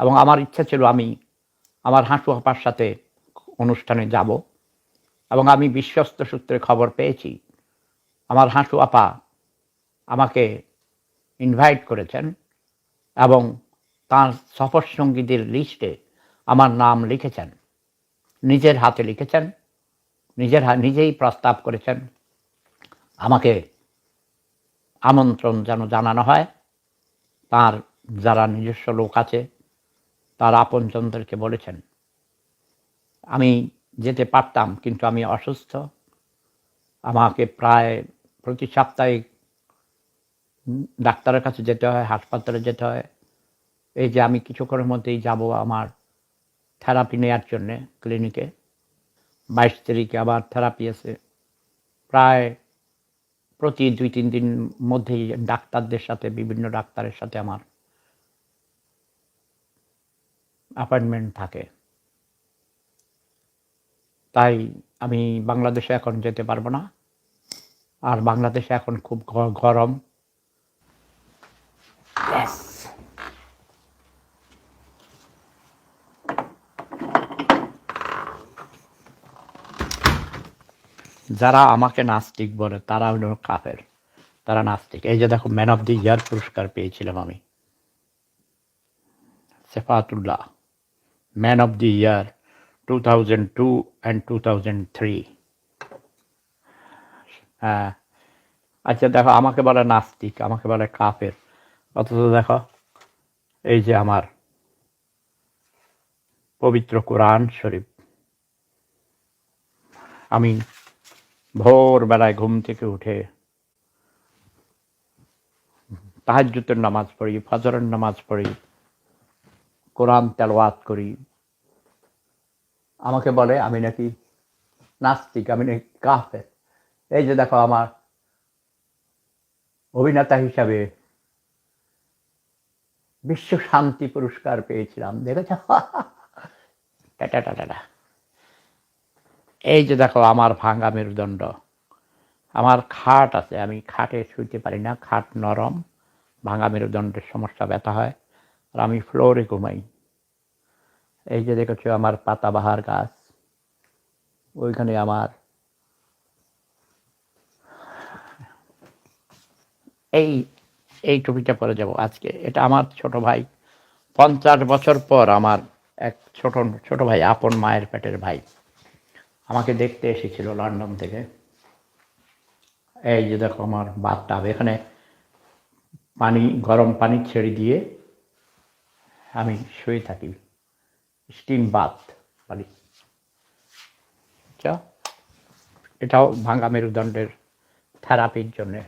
এবং আমার ইচ্ছা ছিল আমি আমার হাঁটু আপার সাথে অনুষ্ঠানে যাব, এবং আমি বিশ্বস্ত সূত্রে খবর পেয়েছি আমার হাঁটু আপা আমাকে ইনভাইট করেছেন এবং তাঁর সফর সঙ্গীদের লিস্টে আমার নাম লিখেছেন, নিজের হাতে লিখেছেন, নিজেই প্রস্তাব করেছেন আমাকে আমন্ত্রণ যেন জানানো হয়। তার যারা নিজস্ব লোক আছে তার আপনজনদেরকে বলেছেন। আমি যেতে পারতাম, কিন্তু আমি অসুস্থ। আমাকে প্রায় প্রতি সপ্তাহে ডাক্তারের কাছে যেতে হয়, হাসপাতালে যেতে হয়। এই যে আমি কিছুক্ষণের মধ্যেই যাব আমার থেরাপি নেওয়ার জন্যে ক্লিনিকে। 22 তারিখে আবার থেরাপি আছে। প্রায় প্রতি 2-3 দিন মধ্যেই ডাক্তারদের সাথে, বিভিন্ন ডাক্তারের সাথে আমার অ্যাপয়েন্টমেন্ট থাকে। তাই আমি বাংলাদেশে এখন যেতে পারবো না। আর বাংলাদেশে এখন খুব গরম। যারা আমাকে নাস্তিক বলে তারা হলো কাফের, তারা নাস্তিক। এই যে দেখো, ম্যান অফ দি ইয়ার পুরস্কার পেয়েছিলাম আমি, Sefatullah, man of the year 2002 and 2003। হ্যাঁ, আচ্ছা দেখো, আমাকে বলে নাস্তিক, আমাকে বলে কাফের, অথচ দেখো এই যে আমার পবিত্র কোরআন শরীফ। আমি ভোরবেলায় ঘুম থেকে উঠে তাহাজ্জুদের নামাজ পড়ি, ফজরের নামাজ পড়ি, কোরআন তেলাওয়াত করি। আমাকে বলে আমি নাকি নাস্তিক, আমি নাকি কাফের। এই যে দেখো, আমার অভিনেতা হিসাবে বিশ্ব শান্তি পুরস্কার পেয়েছিলাম, দেখেছ? Tata tata. এই যে দেখো আমার ভাঙা মেরুদণ্ড। আমার খাট আছে, আমি খাটে শুইতে পারি না, খাট নরম, ভাঙা মেরুদণ্ডের সমস্যা, ব্যথা হয়, আর আমি ফ্লোরে ঘুমাই। এই যে দেখেছো আমার পাতাবাহার গাছ, ওইখানে আমার এই এই টুপিটা পরে যাব আজকে। এটা আমার ছোট ভাই, 50 বছর পর আমার এক ছোট ছোট ভাই, আপন মায়ের পেটের ভাই, আমাকে দেখতে এসেছিল লন্ডন থেকে। এই যে দেখো আমার বাথটাব, এখানে পানি, গরম পানি ছেড়ে দিয়ে আমি শুয়ে থাকি, স্টিম বাথ বলি। এটাও ভাঙা মেরুদণ্ডের থেরাপির জন্যে।